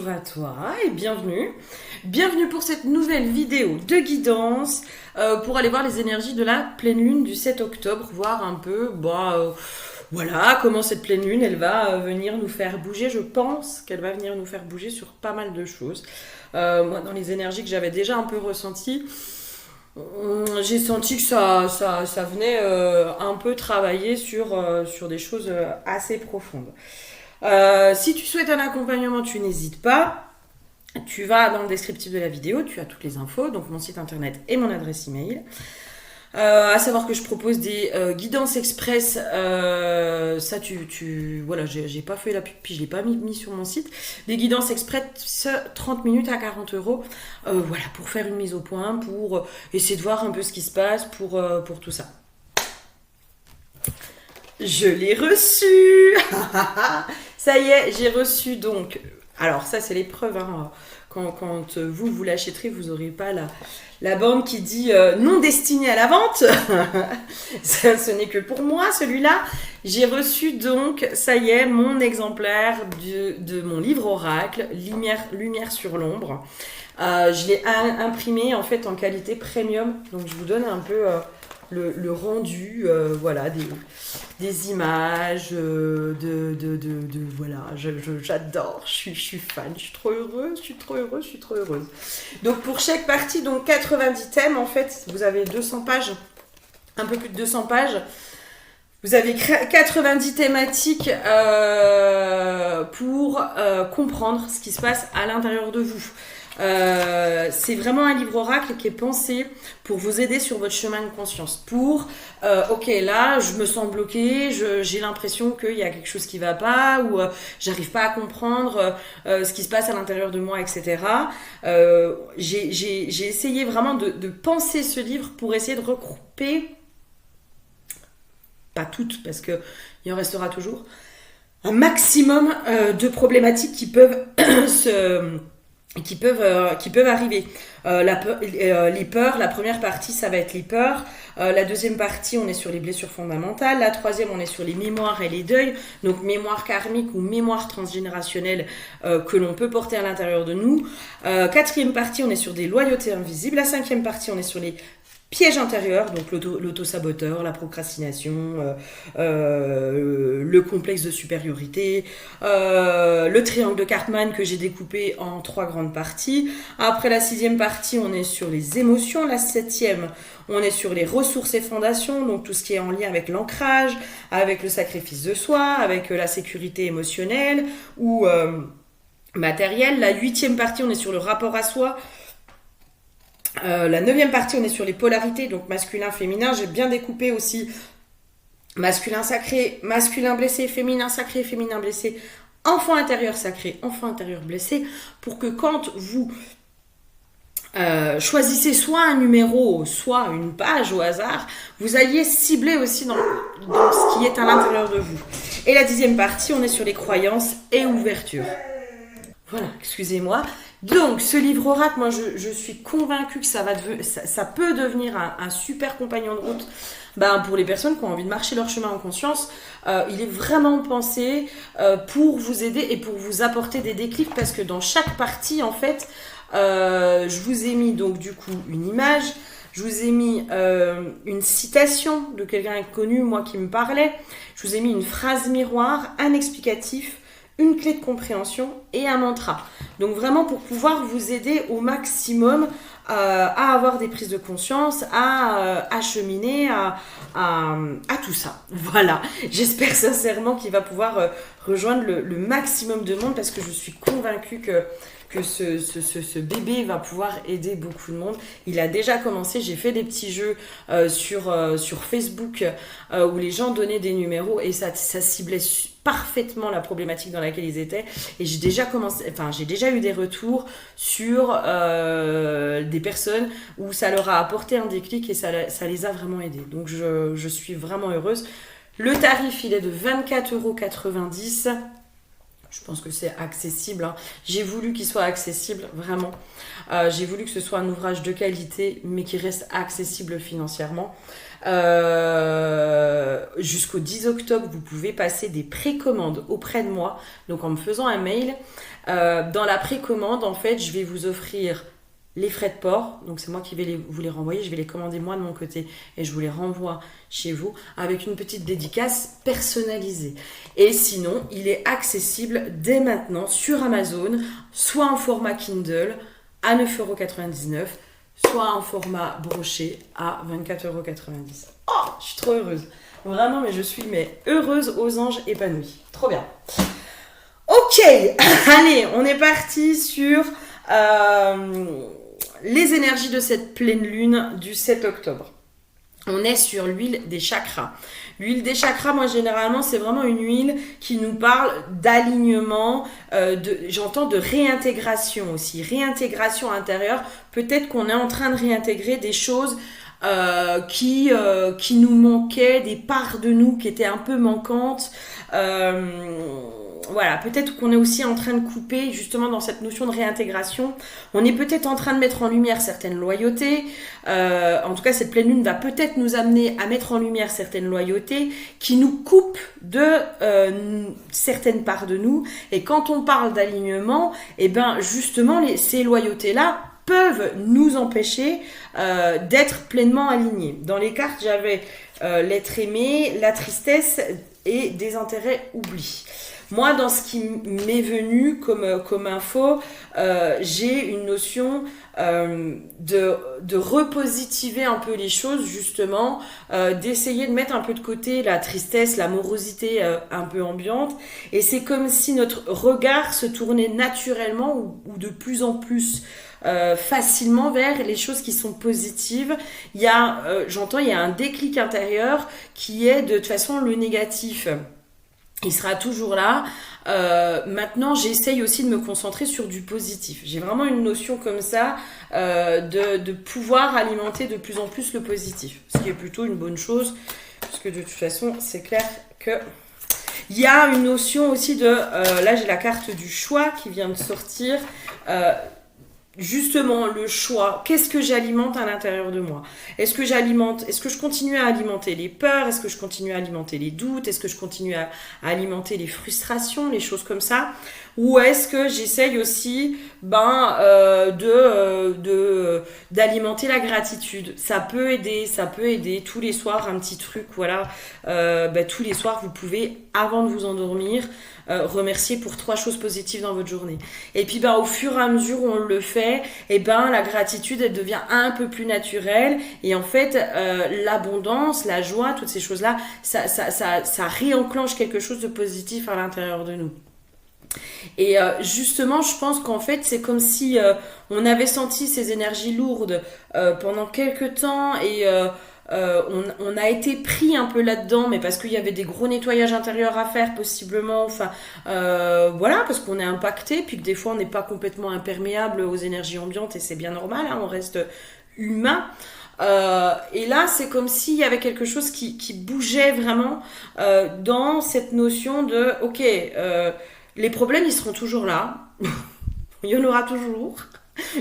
Bonjour à toi et bienvenue. Bienvenue pour cette nouvelle vidéo de guidance pour aller voir les énergies de la pleine lune du 7 octobre, voir un peu voilà, comment cette pleine lune elle va venir nous faire bouger. Je pense qu'elle va venir nous faire bouger sur pas mal de choses. Moi, dans les énergies que j'avais déjà un peu ressenties, j'ai senti que ça venait un peu travailler sur des choses assez profondes. Si tu souhaites un accompagnement, tu n'hésites pas. Tu vas dans le descriptif de la vidéo, tu as toutes les infos, donc mon site internet et mon adresse email. À savoir que je propose des guidances express. Ça, voilà, j'ai pas fait la pub, puis je l'ai pas mis sur mon site. Des guidances express 30 minutes à 40 €. Voilà, pour faire une mise au point, pour essayer de voir un peu ce qui se passe, pour tout ça. Je l'ai reçu. Ça y est, j'ai reçu donc. Alors ça, c'est l'épreuve. Hein. Quand vous l'achèterez, vous n'aurez pas la bande qui dit non destiné à la vente. Ce n'est que pour moi, celui-là. J'ai reçu donc, ça y est, mon exemplaire de mon livre oracle, Lumière sur l'ombre. Je l'ai imprimé en fait en qualité premium. Donc je vous donne un peu le rendu, voilà, des images, voilà, j'adore, je suis fan, je suis trop heureuse. Donc pour chaque partie, donc 90 thèmes en fait, vous avez 200 pages, un peu plus de 200 pages. Vous avez 90 thématiques pour comprendre ce qui se passe à l'intérieur de vous. C'est vraiment un livre oracle qui est pensé pour vous aider sur votre chemin de conscience. Pour, ok, là, je me sens bloquée, j'ai l'impression qu'il y a quelque chose qui va pas, ou j'arrive pas à comprendre ce qui se passe à l'intérieur de moi, etc. J'ai essayé vraiment de penser ce livre pour essayer de regrouper, pas toutes, parce qu'il en restera toujours, un maximum de problématiques qui peuvent qui peuvent arriver. Les peurs, la première partie, ça va être les peurs. La deuxième partie, on est sur les blessures fondamentales. La troisième, on est sur les mémoires et les deuils. Donc, mémoire karmique ou mémoire transgénérationnelle que l'on peut porter à l'intérieur de nous. Quatrième partie, on est sur des loyautés invisibles. La cinquième partie, on est sur les pièges intérieurs, donc l'auto-saboteur, la procrastination, le complexe de supériorité, le triangle de Cartman que j'ai découpé en 3 grandes parties. Après la 6e partie, on est sur les émotions. La 7e, on est sur les ressources et fondations, donc tout ce qui est en lien avec l'ancrage, avec le sacrifice de soi, avec la sécurité émotionnelle ou matérielle. La 8e partie, on est sur le rapport à soi. La 9e partie, on est sur les polarités, donc masculin, féminin. J'ai bien découpé aussi masculin sacré, masculin blessé, féminin sacré, féminin blessé, enfant intérieur sacré, enfant intérieur blessé, pour que quand vous choisissez soit un numéro, soit une page au hasard, vous alliez cibler aussi dans ce qui est à l'intérieur de vous. Et la 10e partie, on est sur les croyances et ouverture. Voilà, excusez-moi. Donc, ce livre oracle, moi, je suis convaincue que ça peut devenir un super compagnon de route pour les personnes qui ont envie de marcher leur chemin en conscience. Il est vraiment pensé pour vous aider et pour vous apporter des déclics parce que dans chaque partie, en fait, je vous ai mis donc du coup une image, je vous ai mis une citation de quelqu'un connu, moi, qui me parlait, je vous ai mis une phrase miroir, un explicatif, une clé de compréhension et un mantra. Donc vraiment pour pouvoir vous aider au maximum à avoir des prises de conscience, à cheminer, à tout ça. Voilà, j'espère sincèrement qu'il va pouvoir rejoindre le maximum de monde parce que je suis convaincue que ce bébé va pouvoir aider beaucoup de monde. Il a déjà commencé, j'ai fait des petits jeux sur Facebook où les gens donnaient des numéros et ça ciblait parfaitement la problématique dans laquelle ils étaient et j'ai déjà eu des retours sur des personnes où ça leur a apporté un déclic et ça les a vraiment aidés. Donc je suis vraiment heureuse. Le tarif, il est de 24,90 €. Je pense que c'est accessible, hein. J'ai voulu qu'il soit accessible, vraiment. J'ai voulu que ce soit un ouvrage de qualité, mais qui reste accessible financièrement. Jusqu'au 10 octobre, vous pouvez passer des précommandes auprès de moi. Donc en me faisant un mail, dans la précommande, en fait, je vais vous offrir les frais de port. Donc c'est moi qui vais vous les renvoyer. Je vais les commander moi de mon côté et je vous les renvoie chez vous avec une petite dédicace personnalisée. Et sinon, il est accessible dès maintenant sur Amazon, soit en format Kindle à 9,99 €, soit en format broché à 24,90 €. Oh, je suis trop heureuse. Vraiment, mais je suis heureuse aux anges épanouis. Trop bien. Ok, allez, on est parti sur les énergies de cette pleine lune du 7 octobre. On est sur l'huile des chakras. L'huile des chakras, moi, généralement, c'est vraiment une huile qui nous parle d'alignement, j'entends de réintégration aussi. Réintégration intérieure. Peut-être qu'on est en train de réintégrer des choses qui nous manquaient, des parts de nous qui étaient un peu manquantes. Voilà, peut-être qu'on est aussi en train de couper justement dans cette notion de réintégration. On est peut-être en train de mettre en lumière certaines loyautés. En tout cas, cette pleine lune va peut-être nous amener à mettre en lumière certaines loyautés qui nous coupent de certaines parts de nous. Et quand on parle d'alignement, eh ben justement, ces loyautés-là peuvent nous empêcher d'être pleinement alignés. Dans les cartes, j'avais l'être aimé, la tristesse et des intérêts oubliés. Moi, dans ce qui m'est venu comme info, j'ai une notion de repositiver un peu les choses, justement, d'essayer de mettre un peu de côté la tristesse, la morosité un peu ambiante. Et c'est comme si notre regard se tournait naturellement ou de plus en plus facilement vers les choses qui sont positives. Il y a un déclic intérieur qui est de toute façon le négatif. Il sera toujours là. Maintenant, j'essaye aussi de me concentrer sur du positif. J'ai vraiment une notion comme ça de pouvoir alimenter de plus en plus le positif. Ce qui est plutôt une bonne chose, parce que de toute façon, c'est clair que... Il y a une notion aussi de... là, j'ai la carte du choix qui vient de sortir. Justement, le choix, qu'est-ce que j'alimente à l'intérieur de moi? Est-ce que je continue à alimenter les peurs? Est-ce que je continue à alimenter les doutes? Est-ce que je continue à alimenter les frustrations, les choses comme ça? Ou est-ce que j'essaye aussi d'alimenter la gratitude? Ça peut aider tous les soirs, un petit truc, voilà. Tous les soirs, vous pouvez, avant de vous endormir, remercier pour 3 choses positives dans votre journée. Et puis au fur et à mesure où on le fait, la gratitude elle devient un peu plus naturelle et en fait l'abondance, la joie, toutes ces choses-là, ça réenclenche quelque chose de positif à l'intérieur de nous. Et justement, je pense qu'en fait, c'est comme si on avait senti ces énergies lourdes pendant quelques temps et on a été pris un peu là-dedans, mais parce qu'il y avait des gros nettoyages intérieurs à faire possiblement, voilà, parce qu'on est impacté, puis que des fois on n'est pas complètement imperméable aux énergies ambiantes et c'est bien normal, hein, on reste humain. Et là, c'est comme s'il y avait quelque chose qui bougeait vraiment dans cette notion de, ok, les problèmes ils seront toujours là, il y en aura toujours,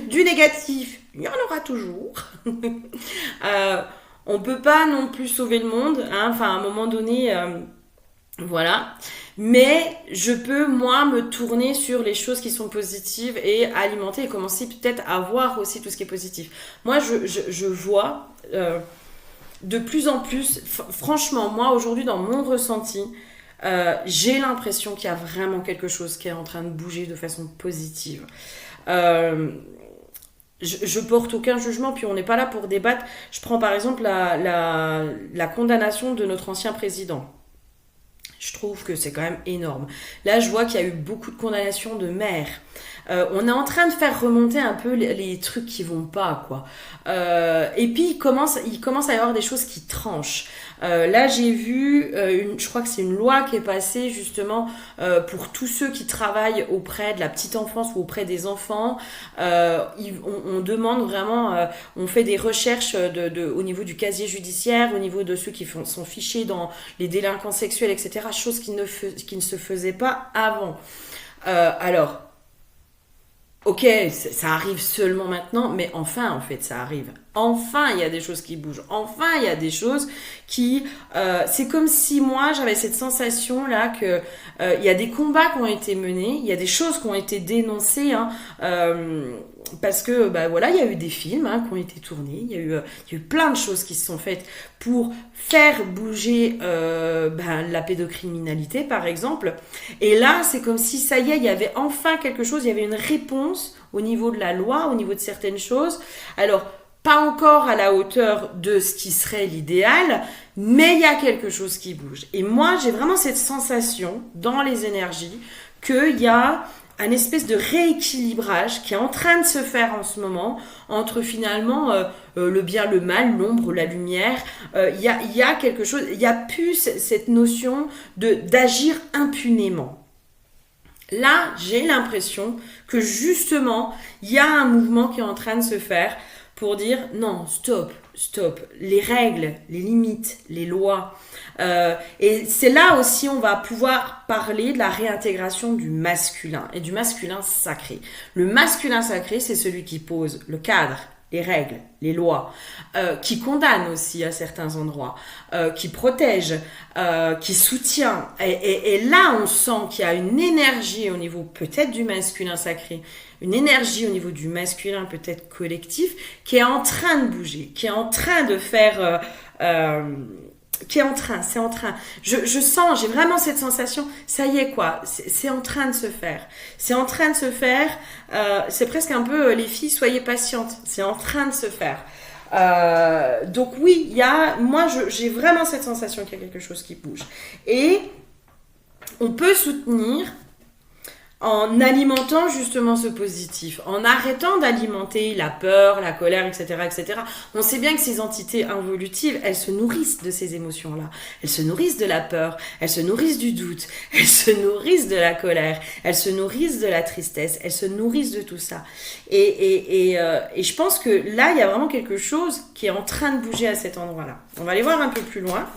du négatif, il y en aura toujours. On peut pas non plus sauver le monde, hein, à un moment donné, voilà. Mais je peux, moi, me tourner sur les choses qui sont positives et alimenter et commencer peut-être à voir aussi tout ce qui est positif. Moi, je vois de plus en plus, franchement, moi, aujourd'hui, dans mon ressenti, j'ai l'impression qu'il y a vraiment quelque chose qui est en train de bouger de façon positive. Je porte aucun jugement, puis on n'est pas là pour débattre. Je prends par exemple la condamnation de notre ancien président. Je trouve que c'est quand même énorme. Là, je vois qu'il y a eu beaucoup de condamnations de maires. On est en train de faire remonter un peu les trucs qui vont pas, quoi. Et puis, il commence à y avoir des choses qui tranchent. Là, j'ai vu, je crois que c'est une loi qui est passée justement pour tous ceux qui travaillent auprès de la petite enfance ou auprès des enfants. On demande vraiment, on fait des recherches au niveau du casier judiciaire, au niveau de ceux qui sont fichés dans les délinquants sexuels, etc. Chose qui ne se faisait pas avant. Alors, ok, ça arrive seulement maintenant, mais enfin, en fait, ça arrive. Enfin, il y a des choses qui bougent. Enfin, il y a des choses qui... c'est comme si moi, j'avais cette sensation-là que il y a des combats qui ont été menés, il y a des choses qui ont été dénoncées, hein, parce que, bah voilà, il y a eu des films qui ont été tournés, il y a eu plein de choses qui se sont faites pour faire bouger la pédocriminalité, par exemple. Et là, c'est comme si, ça y est, il y avait enfin quelque chose, il y avait une réponse au niveau de la loi, au niveau de certaines choses. Alors, pas encore à la hauteur de ce qui serait l'idéal, mais il y a quelque chose qui bouge. Et moi, j'ai vraiment cette sensation dans les énergies qu'il y a un espèce de rééquilibrage qui est en train de se faire en ce moment entre finalement le bien, le mal, l'ombre, la lumière. Il y a quelque chose, il n'y a plus cette notion d'agir impunément. Là, j'ai l'impression que justement, il y a un mouvement qui est en train de se faire pour dire non, stop, les règles, les limites, les lois. Et c'est là aussi on va pouvoir parler de la réintégration du masculin et du masculin sacré. Le masculin sacré, c'est celui qui pose le cadre, les règles, les lois, qui condamne aussi à certains endroits, qui protège, qui soutient. Et là, on sent qu'il y a une énergie au niveau peut-être du masculin sacré, une énergie au niveau du masculin peut-être collectif, qui est en train de bouger, qui est en train de faire... c'est en train. Je sens, j'ai vraiment cette sensation, ça y est quoi, c'est en train de se faire. C'est en train de se faire, c'est presque un peu, les filles, soyez patientes, c'est en train de se faire. Donc oui, j'ai vraiment cette sensation qu'il y a quelque chose qui bouge. Et on peut soutenir en alimentant justement ce positif, en arrêtant d'alimenter la peur, la colère, etc., etc. On sait bien que ces entités involutives, elles se nourrissent de ces émotions-là. Elles se nourrissent de la peur, elles se nourrissent du doute, elles se nourrissent de la colère, elles se nourrissent de la tristesse, elles se nourrissent de tout ça. Et je pense que là, il y a vraiment quelque chose qui est en train de bouger à cet endroit-là. On va aller voir un peu plus loin.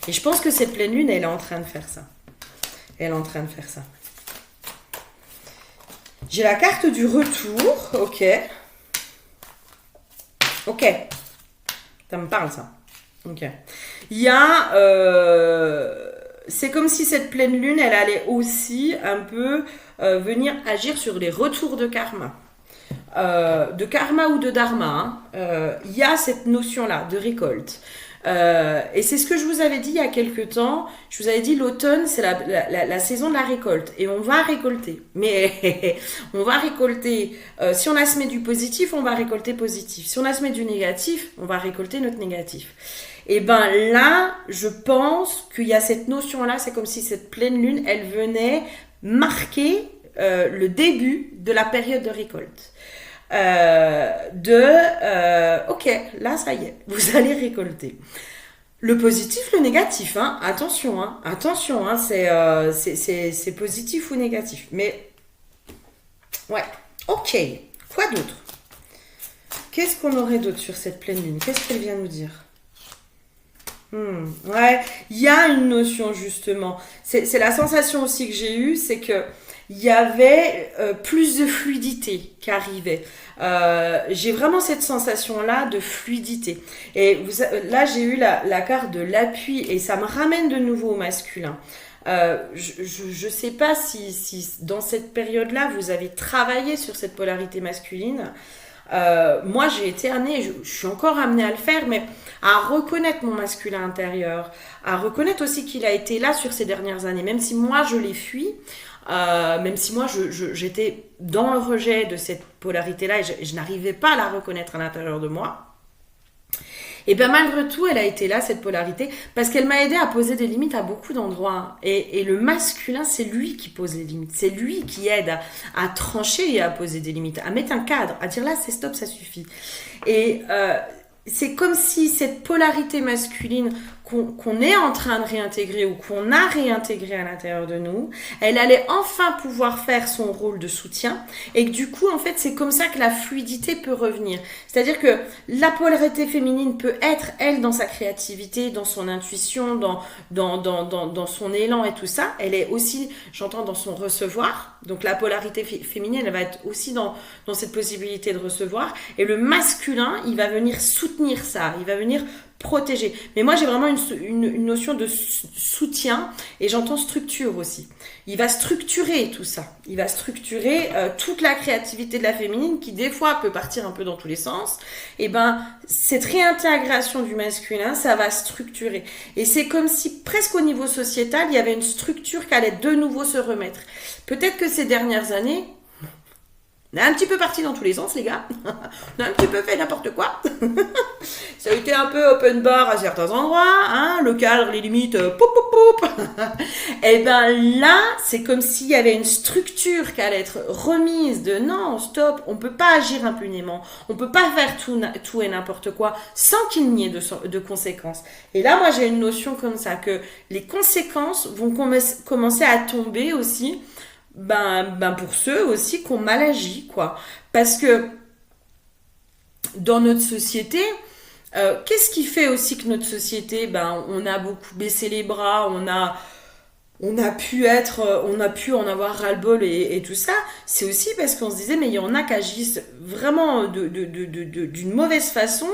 Et je pense que cette pleine lune, elle est en train de faire ça. Elle est en train de faire ça. J'ai la carte du retour, ok. Ok. Ça me parle, ça. Ok. Il y a... c'est comme si cette pleine lune, elle allait aussi un peu venir agir sur les retours de karma. De karma ou de dharma. Il y a cette notion-là de récolte. Et c'est ce que je vous avais dit il y a quelques temps. Je vous avais dit l'automne, c'est la saison de la récolte. Et on va récolter. Mais on va récolter. Si on a semé du positif, on va récolter positif. Si on a semé du négatif, on va récolter notre négatif. Et ben là, je pense qu'il y a cette notion-là. C'est comme si cette pleine lune, elle venait marquer le début de la période de récolte. Ok, là ça y est, vous allez récolter le positif, le négatif, attention, c'est positif ou négatif, mais ouais, ok. Quoi d'autre? Qu'est-ce qu'on aurait d'autre sur cette pleine lune? Qu'est-ce qu'elle vient nous dire? Ouais, il y a une notion justement, c'est la sensation aussi que j'ai eue, c'est que il y avait plus de fluidité qui arrivait. J'ai vraiment cette sensation-là de fluidité. Et là, j'ai eu la carte de l'appui et ça me ramène de nouveau au masculin. Je sais pas si dans cette période-là, vous avez travaillé sur cette polarité masculine. Moi, j'ai été amenée, je suis encore amenée à le faire, mais à reconnaître mon masculin intérieur, à reconnaître aussi qu'il a été là sur ces dernières années, même si moi, je l'ai fui. Même si moi j'étais dans le rejet de cette polarité-là et je n'arrivais pas à la reconnaître à l'intérieur de moi, et bien malgré tout elle a été là, cette polarité, parce qu'elle m'a aidé à poser des limites à beaucoup d'endroits. Et le masculin, c'est lui qui pose les limites, c'est lui qui aide à trancher et à poser des limites, à mettre un cadre, à dire là c'est stop, ça suffit. Et c'est comme si cette polarité masculine qu'on est en train de réintégrer ou qu'on a réintégré à l'intérieur de nous, elle allait enfin pouvoir faire son rôle de soutien et que du coup, en fait, c'est comme ça que la fluidité peut revenir. C'est-à-dire que la polarité féminine peut être, elle, dans sa créativité, dans son intuition, dans son élan et tout ça. Elle est aussi, j'entends, dans son recevoir. Donc la polarité féminine, elle va être aussi dans cette possibilité de recevoir. Et le masculin, il va venir soutenir ça, il va venir protéger. Mais moi, j'ai vraiment une notion de soutien et j'entends structure aussi. Il va structurer tout ça. Il va structurer toute la créativité de la féminine qui, des fois, peut partir un peu dans tous les sens. Et ben, cette réintégration du masculin, ça va structurer. Et c'est comme si, presque au niveau sociétal, il y avait une structure qui allait de nouveau se remettre. Peut-être que ces dernières années, on est un petit peu parti dans tous les sens, les gars. On a un petit peu fait n'importe quoi. Ça a été un peu open bar à certains endroits, hein, le cadre, les limites, poup, poup, poup. Et ben là, c'est comme s'il y avait une structure qui allait être remise de non, stop, on peut pas agir impunément, on peut pas faire tout et n'importe quoi sans qu'il n'y ait de conséquences. Et là, moi, j'ai une notion comme ça, que les conséquences vont commencer à tomber aussi, pour ceux aussi qui ont mal agi, quoi. Parce que dans notre société, qu'est-ce qui fait aussi que notre société, on a beaucoup baissé les bras, on a pu en avoir ras-le-bol et tout ça. C'est aussi parce qu'on se disait, mais il y en a qui agissent vraiment d'une mauvaise façon,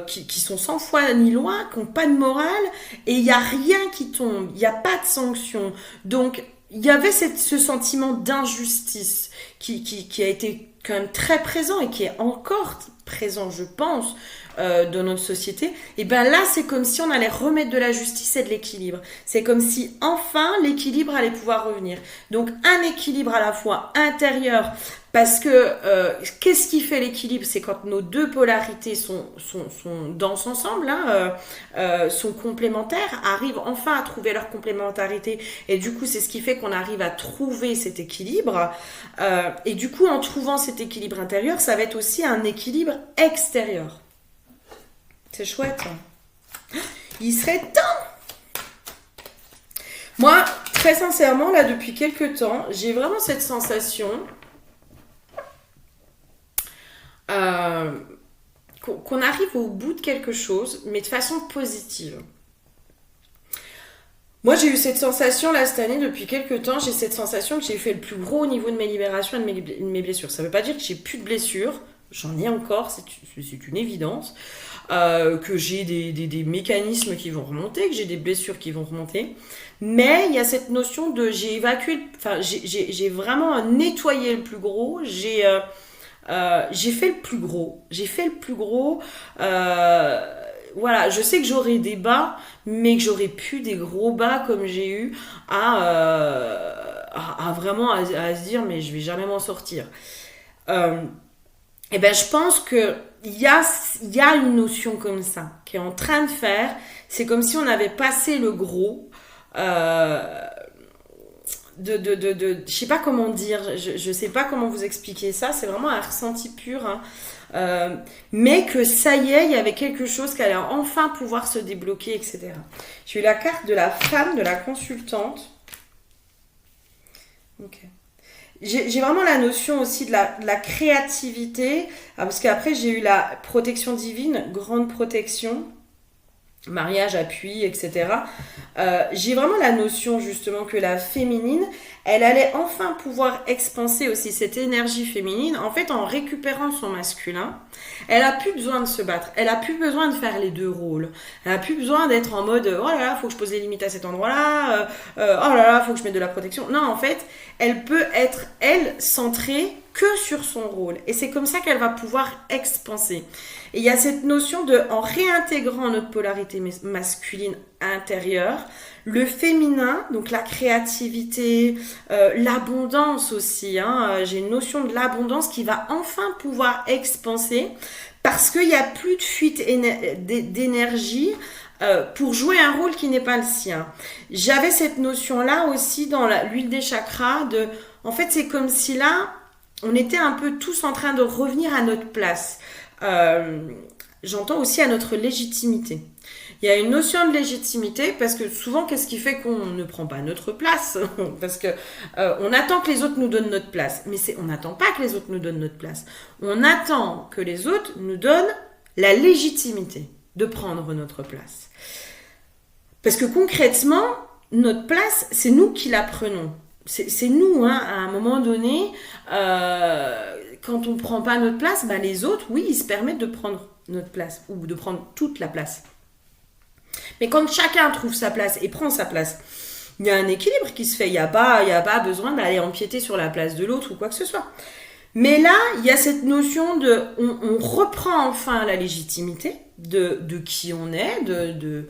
qui sont sans foi ni loi, qui n'ont pas de morale, et il n'y a rien qui tombe, il n'y a pas de sanction. Donc, il y avait ce sentiment d'injustice qui a été quand même très présent et qui est encore présent, je pense, dans notre société. Et ben là, c'est comme si on allait remettre de la justice et de l'équilibre. C'est comme si enfin l'équilibre allait pouvoir revenir. Donc un équilibre à la fois intérieur, parce que qu'est-ce qui fait l'équilibre? C'est quand nos deux polarités sont dansent ensemble, sont complémentaires, arrivent enfin à trouver leur complémentarité, et du coup c'est ce qui fait qu'on arrive à trouver cet équilibre, et du coup en trouvant cet équilibre intérieur, ça va être aussi un équilibre extérieur. C'est chouette. Il serait temps. Moi, très sincèrement, là depuis quelques temps, j'ai vraiment cette sensation qu'on arrive au bout de quelque chose, mais de façon positive. Moi, j'ai eu cette sensation là cette année depuis quelques temps. J'ai cette sensation que j'ai fait le plus gros au niveau de mes libérations et de mes blessures. Ça ne veut pas dire que j'ai plus de blessures. J'en ai encore, c'est une évidence. Que j'ai des mécanismes qui vont remonter, que j'ai des blessures qui vont remonter. Mais il y a cette notion de j'ai évacué, j'ai vraiment nettoyé le plus gros. J'ai fait le plus gros. Voilà, je sais que j'aurai des bas, mais que j'aurais pu des gros bas comme j'ai eu à vraiment à se dire mais je vais jamais m'en sortir. Et ben je pense que il y a une notion comme ça qui est en train de faire. C'est comme si on avait passé le gros. Je sais pas comment dire, je sais pas comment vous expliquer ça, c'est vraiment un ressenti pur, hein. Mais que ça y est, il y avait quelque chose qui allait enfin pouvoir se débloquer, etc. J'ai eu la carte de la femme, de la consultante. Ok. J'ai vraiment la notion aussi de la créativité, parce qu'après j'ai eu la protection divine, grande protection, mariage, appui, etc. J'ai vraiment la notion justement que la féminine, elle allait enfin pouvoir expanser aussi cette énergie féminine, en fait en récupérant son masculin. Elle a plus besoin de se battre, elle a plus besoin de faire les deux rôles, elle a plus besoin d'être en mode oh là là, faut que je pose les limites à cet endroit-là, oh là là, faut que je mette de la protection. Non, en fait, elle peut être, elle, centrée que sur son rôle. Et c'est comme ça qu'elle va pouvoir expanser. Et il y a cette notion de, en réintégrant notre polarité masculine intérieure, le féminin, donc la créativité, l'abondance aussi, hein, j'ai une notion de l'abondance qui va enfin pouvoir expanser parce qu'il n'y a plus de fuite d'énergie pour jouer un rôle qui n'est pas le sien. J'avais cette notion-là aussi dans l'huile des chakras de, en fait, c'est comme si là, on était un peu tous en train de revenir à notre place. j'entends aussi à notre légitimité. Il y a une notion de légitimité parce que souvent, qu'est-ce qui fait qu'on ne prend pas notre place? Parce que on attend que les autres nous donnent notre place. Mais on n'attend pas que les autres nous donnent notre place. On attend que les autres nous donnent la légitimité de prendre notre place. Parce que concrètement, notre place, c'est nous qui la prenons. C'est nous, hein, à un moment donné, quand on ne prend pas notre place, bah, les autres, oui, ils se permettent de prendre notre place ou de prendre toute la place. Mais quand chacun trouve sa place et prend sa place, il y a un équilibre qui se fait. Il n'y a pas besoin d'aller empiéter sur la place de l'autre ou quoi que ce soit. Mais là, il y a cette notion de... On reprend enfin la légitimité de qui on est, de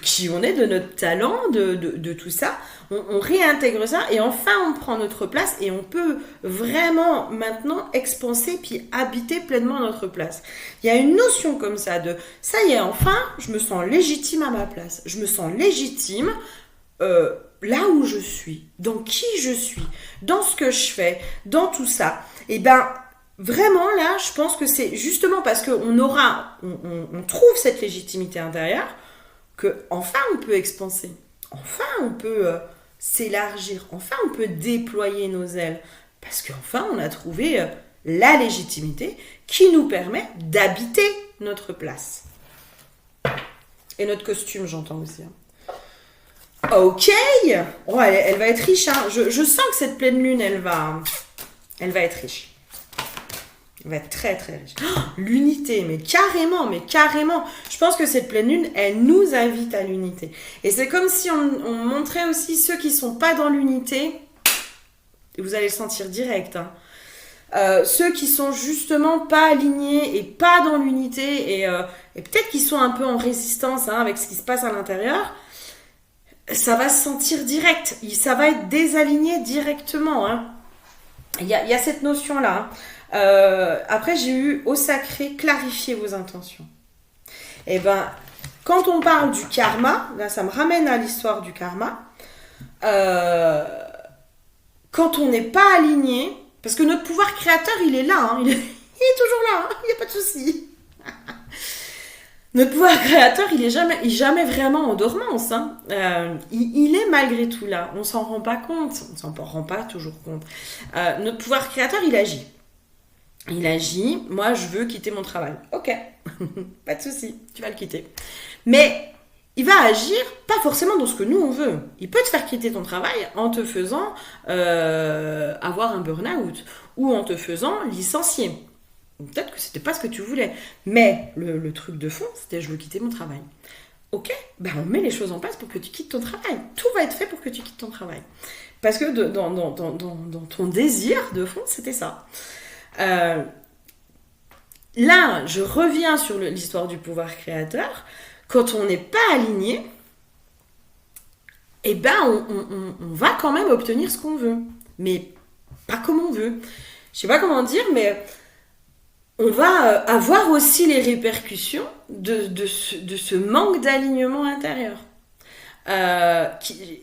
qui on est, de notre talent, de tout ça. On réintègre ça et enfin on prend notre place et on peut vraiment maintenant expanser puis habiter pleinement notre place. Il y a une notion comme ça de ça y est, enfin je me sens légitime à ma place. Je me sens légitime là où je suis, dans qui je suis, dans ce que je fais, dans tout ça. Et ben vraiment là, je pense que c'est justement parce qu'on trouve cette légitimité intérieure que enfin on peut expanser, enfin on peut s'élargir, enfin on peut déployer nos ailes, parce qu'enfin on a trouvé la légitimité qui nous permet d'habiter notre place. Et notre costume, j'entends aussi. Ok, oh, elle va être riche. Hein. Je sens que cette pleine lune, elle va être riche. Elle va être très très riche. Oh, l'unité, mais carrément. Je pense que cette pleine lune, elle nous invite à l'unité. Et c'est comme si on montrait aussi ceux qui sont pas dans l'unité. Et vous allez le sentir direct. Hein. Ceux qui sont justement pas alignés et pas dans l'unité et peut-être qu'ils sont un peu en résistance hein, avec ce qui se passe à l'intérieur. Ça va se sentir direct. Ça va être désaligné directement. Hein. Il y a cette notion-là. Hein. Après, j'ai eu au sacré clarifier vos intentions. Et ben, quand on parle du karma, là, ça me ramène à l'histoire du karma. Quand on n'est pas aligné, parce que notre pouvoir créateur, il est là, hein, il est toujours là, hein, il n'y a pas de souci. Notre pouvoir créateur, il est jamais vraiment en dormance. Hein. Il est malgré tout là. On s'en rend pas compte. On s'en rend pas toujours compte. Notre pouvoir créateur, il agit. Il agit. Moi, je veux quitter mon travail. Ok, pas de souci. Tu vas le quitter. Mais il va agir pas forcément dans ce que nous on veut. Il peut te faire quitter ton travail en te faisant avoir un burn-out ou en te faisant licencier. Peut-être que c'était pas ce que tu voulais. Mais le truc de fond, c'était je veux quitter mon travail. Ok, ben on met les choses en place pour que tu quittes ton travail. Tout va être fait pour que tu quittes ton travail. Parce que dans ton désir de fond, c'était ça. Là, je reviens sur l'histoire du pouvoir créateur. Quand on n'est pas aligné, eh ben on va quand même obtenir ce qu'on veut. Mais pas comme on veut. Je sais pas comment dire, mais on va avoir aussi les répercussions de ce manque d'alignement intérieur.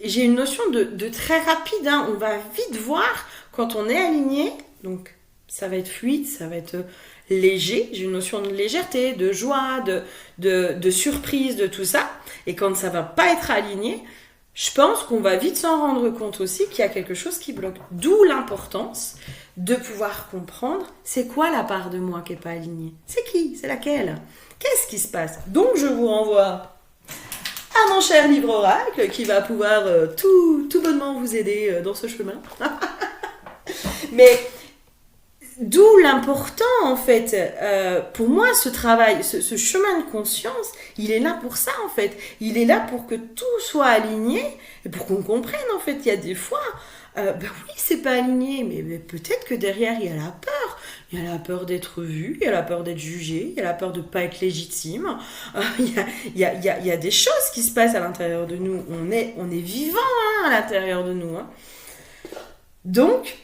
J'ai une notion de très rapide. Hein. On va vite voir quand on est aligné. Donc, ça va être fluide, ça va être léger. J'ai une notion de légèreté, de joie, de surprise, de tout ça. Et quand ça va pas être aligné, je pense qu'on va vite s'en rendre compte aussi qu'il y a quelque chose qui bloque. D'où l'importance de pouvoir comprendre c'est quoi la part de moi qui n'est pas alignée. C'est qui? C'est laquelle? Qu'est-ce qui se passe? Donc je vous renvoie à mon cher livre oracle qui va pouvoir tout bonnement vous aider dans ce chemin. Mais d'où l'important en fait, pour moi ce travail, ce chemin de conscience, il est là pour ça en fait. Il est là pour que tout soit aligné et pour qu'on comprenne en fait. Il y a des fois, oui c'est pas aligné, mais peut-être que derrière il y a la peur. Il y a la peur d'être vu, il y a la peur d'être jugé, il y a la peur de ne pas être légitime. Il y a des choses qui se passent à l'intérieur de nous. On est vivant hein, à l'intérieur de nous. Hein. Donc,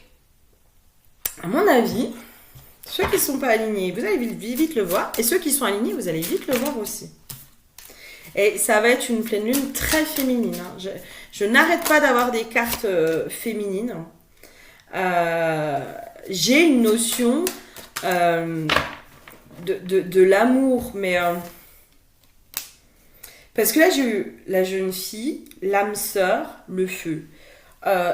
à mon avis, ceux qui ne sont pas alignés, vous allez vite le voir. Et ceux qui sont alignés, vous allez vite le voir aussi. Et ça va être une pleine lune très féminine. Hein. Je n'arrête pas d'avoir des cartes féminines. J'ai une notion de l'amour, mais parce que là j'ai eu la jeune fille, l'âme sœur, le feu.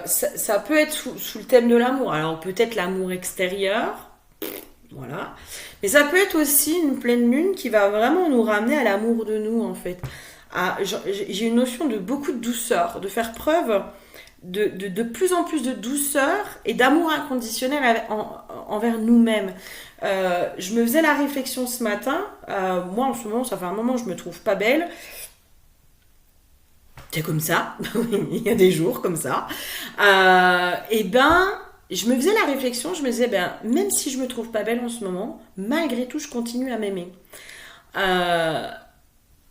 Ça peut être sous le thème de l'amour. Alors peut-être l'amour extérieur, voilà. Mais ça peut être aussi une pleine lune qui va vraiment nous ramener à l'amour de nous en fait. J'ai une notion de beaucoup de douceur, de faire preuve de plus en plus de douceur et d'amour inconditionnel envers nous-mêmes. Je me faisais la réflexion ce matin. Moi en ce moment, ça fait un moment, je me trouve pas belle. C'est comme ça. Il y a des jours comme ça. Et ben, je me faisais la réflexion. Je me disais, ben, même si je me trouve pas belle en ce moment, malgré tout, je continue à m'aimer.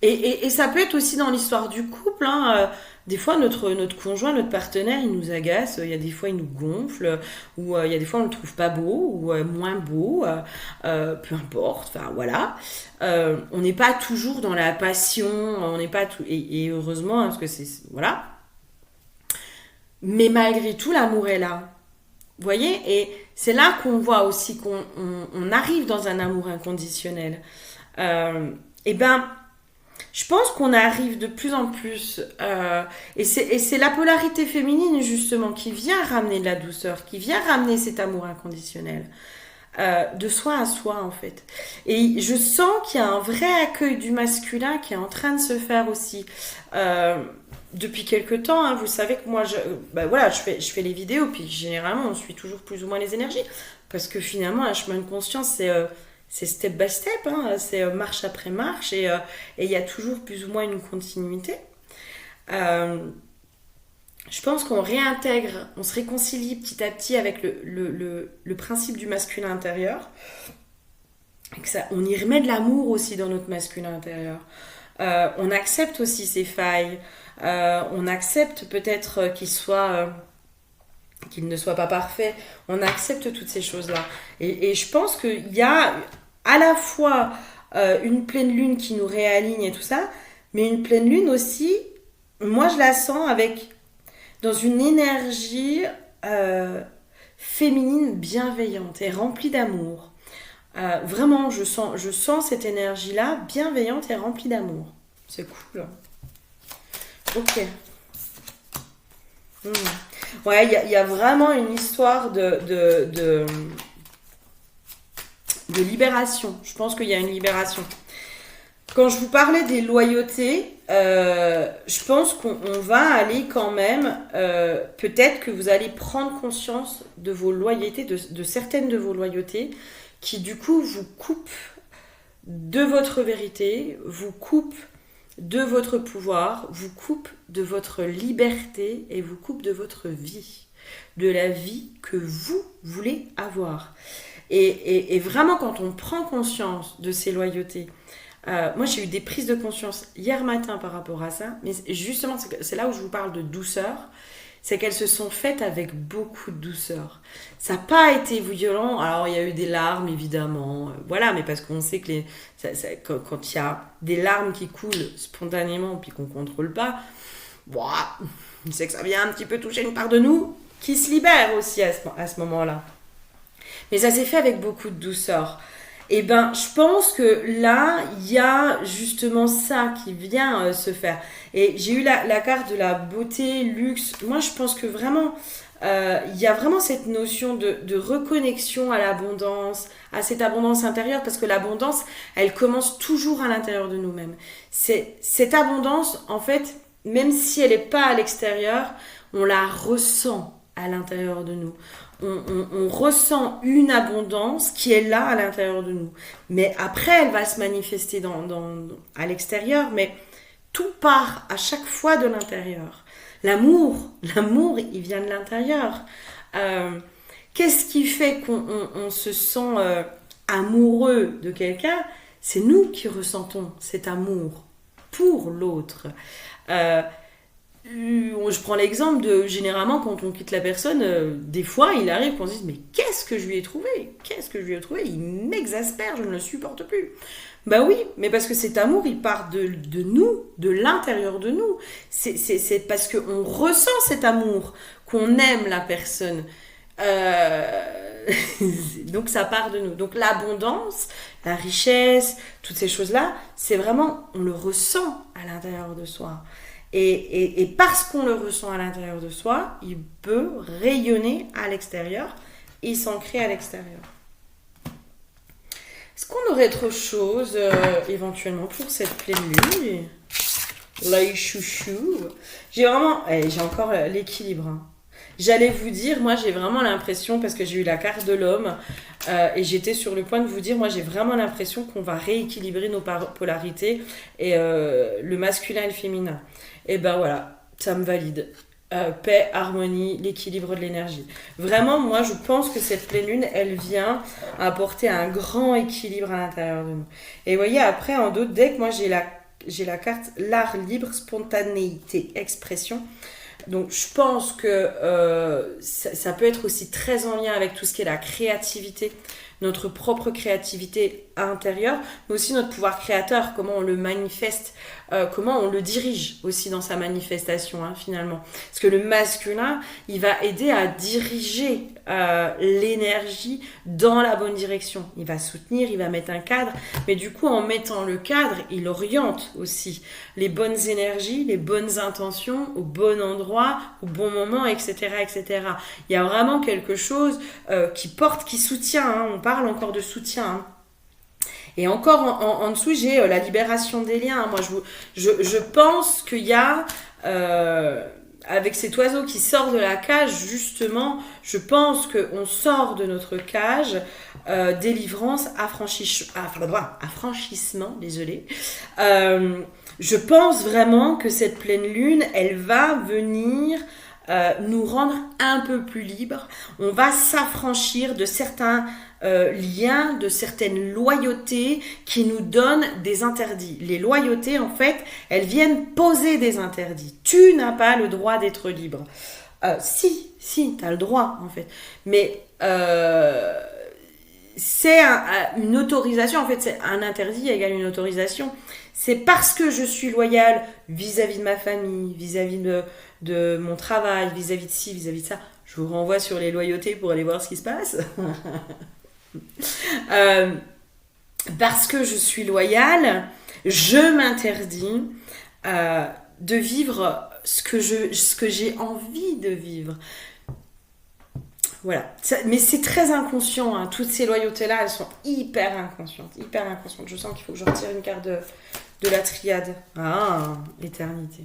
Et ça peut être aussi dans l'histoire du couple. Hein. Des fois, notre conjoint, notre partenaire, il nous agace. Il y a des fois, il nous gonfle. Ou il y a des fois, on le trouve pas beau ou moins beau. Peu importe. Enfin, voilà. On n'est pas toujours dans la passion. On n'est pas tout. Et heureusement, parce que c'est. Voilà. Mais malgré tout, l'amour est là. Vous voyez? Et c'est là qu'on voit aussi qu'on arrive dans un amour inconditionnel. Et ben. Je pense qu'on arrive de plus en plus, et c'est la polarité féminine justement qui vient ramener de la douceur, qui vient ramener cet amour inconditionnel, de soi à soi en fait. Et je sens qu'il y a un vrai accueil du masculin qui est en train de se faire aussi. Depuis quelques temps, hein, vous savez que moi, voilà, je fais les vidéos, puis généralement on suit toujours plus ou moins les énergies, parce que finalement un chemin de conscience c'est step by step, hein, c'est marche après marche et il y a toujours plus ou moins une continuité. Je pense qu'on réintègre, on se réconcilie petit à petit avec le principe du masculin intérieur. Et que on y remet de l'amour aussi dans notre masculin intérieur. On accepte aussi ses failles. On accepte peut-être qu'il ne soit pas parfait. On accepte toutes ces choses-là. Et je pense qu'il y a à la fois une pleine lune qui nous réaligne et tout ça, mais une pleine lune aussi, moi je la sens dans une énergie féminine bienveillante et remplie d'amour. Vraiment, je sens cette énergie-là bienveillante et remplie d'amour. C'est cool. Ok. Ouais, il y a vraiment une histoire de libération. Je pense qu'il y a une libération. Quand je vous parlais des loyautés, je pense qu'on va aller quand même, peut-être que vous allez prendre conscience de vos loyautés, de certaines de vos loyautés, qui du coup vous coupent de votre vérité, vous coupent de votre pouvoir, vous coupent de votre liberté et vous coupent de votre vie, de la vie que vous voulez avoir. Et vraiment, quand on prend conscience de ces loyautés, moi j'ai eu des prises de conscience hier matin par rapport à ça, mais justement c'est là où je vous parle de douceur, c'est qu'elles se sont faites avec beaucoup de douceur. Ça n'a pas été violent, alors il y a eu des larmes évidemment, voilà, mais parce qu'on sait que quand il y a des larmes qui coulent spontanément puis qu'on ne contrôle pas, on sait que ça vient un petit peu toucher une part de nous qui se libère aussi à ce moment-là. Mais ça s'est fait avec beaucoup de douceur. Et ben, je pense que là, il y a justement ça qui vient se faire. Et j'ai eu la carte de la beauté, luxe. Moi, je pense que vraiment, il y a vraiment cette notion de reconnexion à l'abondance, à cette abondance intérieure, parce que l'abondance, elle commence toujours à l'intérieur de nous-mêmes. Cette abondance, en fait, même si elle n'est pas à l'extérieur, on la ressent à l'intérieur de nous. On ressent une abondance qui est là à l'intérieur de nous. Mais après, elle va se manifester à l'extérieur, mais tout part à chaque fois de l'intérieur. L'amour, il vient de l'intérieur. Qu'est-ce qui fait qu'on se sent amoureux de quelqu'un? C'est nous qui ressentons cet amour pour l'autre. Je prends l'exemple de, généralement, quand on quitte la personne, des fois, il arrive qu'on se dise, mais qu'est-ce que je lui ai trouvé? Il m'exaspère, je ne le supporte plus. Bah oui, mais parce que cet amour, il part de nous, de l'intérieur de nous. C'est parce qu'on ressent cet amour qu'on aime la personne. Donc ça part de nous. Donc l'abondance, la richesse, toutes ces choses-là, c'est vraiment, on le ressent à l'intérieur de soi. Et parce qu'on le ressent à l'intérieur de soi, il peut rayonner à l'extérieur et s'ancrer à l'extérieur. Est-ce qu'on aurait autre chose éventuellement pour cette pleine lune? L'œil chouchou. J'ai encore l'équilibre. Hein. J'allais vous dire, moi j'ai vraiment l'impression, parce que j'ai eu la carte de l'homme, et j'étais sur le point de vous dire, moi j'ai vraiment l'impression qu'on va rééquilibrer nos polarités, et le masculin et le féminin. Et ben voilà, ça me valide. Paix, harmonie, l'équilibre de l'énergie. Vraiment, moi je pense que cette pleine lune, elle vient apporter un grand équilibre à l'intérieur de nous. Et vous voyez, après, en d'autres decks, moi j'ai la carte l'art libre, spontanéité, expression. Donc je pense que ça peut être aussi très en lien avec tout ce qui est la créativité, notre propre créativité intérieure, mais aussi notre pouvoir créateur, comment on le manifeste, comment on le dirige aussi dans sa manifestation, hein, finalement. Parce que le masculin, il va aider à diriger l'énergie dans la bonne direction. Il va soutenir, il va mettre un cadre, mais du coup, en mettant le cadre, il oriente aussi les bonnes énergies, les bonnes intentions au bon endroit, au bon moment, etc., etc. Il y a vraiment quelque chose qui porte, qui soutient, hein. On parle encore de soutien, hein. Et encore en dessous, j'ai la libération des liens. Moi, je pense qu'il y a, avec cet oiseau qui sort de la cage, justement, je pense qu'on sort de notre cage, délivrance, affranchissement, désolé. Je pense vraiment que cette pleine lune, elle va venir nous rendre un peu plus libres. On va s'affranchir de certains liens, de certaines loyautés qui nous donnent des interdits. Les loyautés, en fait, elles viennent poser des interdits. Tu n'as pas le droit d'être libre. Si, tu as le droit, en fait. Mais c'est une autorisation, en fait, c'est un interdit égale une autorisation. C'est parce que je suis loyale vis-à-vis de ma famille, vis-à-vis de mon travail, vis-à-vis de ci, vis-à-vis de ça. Je vous renvoie sur les loyautés pour aller voir ce qui se passe. Parce que je suis loyale, je m'interdis de vivre ce que j'ai envie de vivre. Voilà. Mais c'est très inconscient, hein. Toutes ces loyautés-là, elles sont hyper inconscientes. Je sens qu'il faut que je retire une carte de la triade. Ah, l'éternité.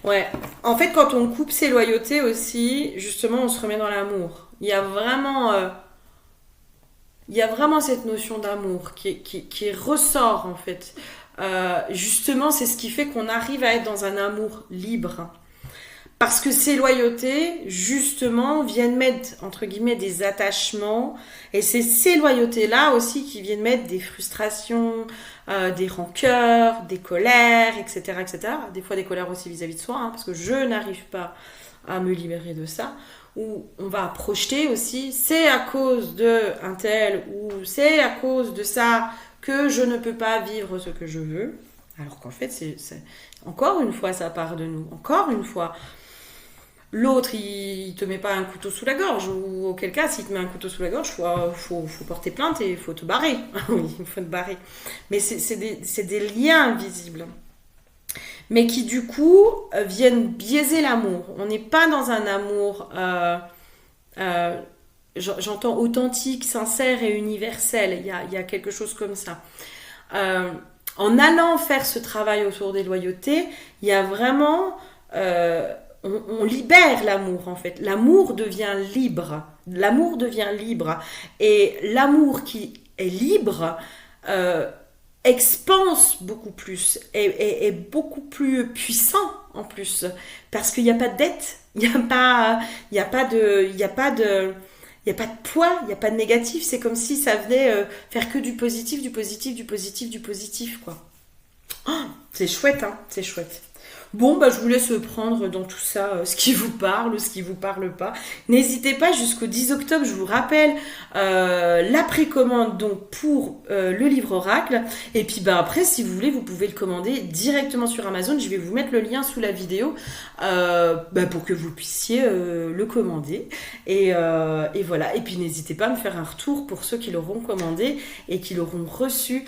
Ouais. En fait, quand on coupe ces loyautés aussi, justement, on se remet dans l'amour. Il y a vraiment cette notion d'amour qui ressort, en fait. Justement, c'est ce qui fait qu'on arrive à être dans un amour libre. Parce que ces loyautés, justement, viennent mettre, entre guillemets, des attachements. Et c'est ces loyautés-là aussi qui viennent mettre des frustrations, des rancœurs, des colères, etc., etc. Des fois, des colères aussi vis-à-vis de soi, hein, parce que je n'arrive pas à me libérer de ça. Ou on va projeter aussi, c'est à cause de un tel, ou c'est à cause de ça que je ne peux pas vivre ce que je veux. Alors qu'en fait, c'est encore une fois, ça part de nous. Encore une fois. L'autre, il te met pas un couteau sous la gorge, ou auquel cas, s'il te met un couteau sous la gorge, faut porter plainte et il faut te barrer. Oui, il faut te barrer. Mais c'est des liens invisibles. Mais qui, du coup, viennent biaiser l'amour. On n'est pas dans un amour, j'entends authentique, sincère et universel. Il y a quelque chose comme ça. En allant faire ce travail autour des loyautés, il y a vraiment... on libère l'amour, en fait. L'amour devient libre. Et l'amour qui est libre expanse beaucoup plus, est beaucoup plus puissant en plus. Parce qu'il n'y a pas de dette, il n'y a pas de poids, il n'y a pas de négatif. C'est comme si ça venait faire que du positif, quoi. Oh, c'est chouette, hein, c'est chouette. Bon, bah, je vous laisse prendre dans tout ça ce qui vous parle ou ce qui vous parle pas. N'hésitez pas jusqu'au 10 octobre, je vous rappelle, la précommande donc pour le livre Oracle. Et puis bah, après, si vous voulez, vous pouvez le commander directement sur Amazon. Je vais vous mettre le lien sous la vidéo bah, pour que vous puissiez le commander. Et voilà. Et puis n'hésitez pas à me faire un retour pour ceux qui l'auront commandé et qui l'auront reçu.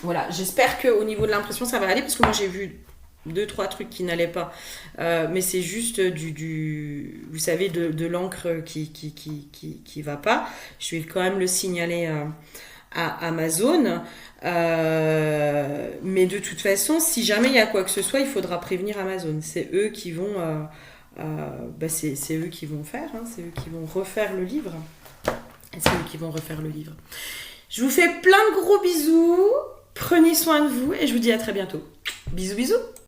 Voilà, j'espère qu'au niveau de l'impression ça va aller parce que moi j'ai vu 2-3 trucs qui n'allaient pas, mais c'est juste vous savez, de l'encre qui va pas. Je vais quand même le signaler à Amazon, mais de toute façon, si jamais il y a quoi que ce soit, il faudra prévenir Amazon. C'est eux qui vont, bah c'est eux qui vont faire, hein, c'est eux qui vont refaire le livre. C'est eux qui vont refaire le livre. Je vous fais plein de gros bisous. Prenez soin de vous et je vous dis à très bientôt. Bisous bisous.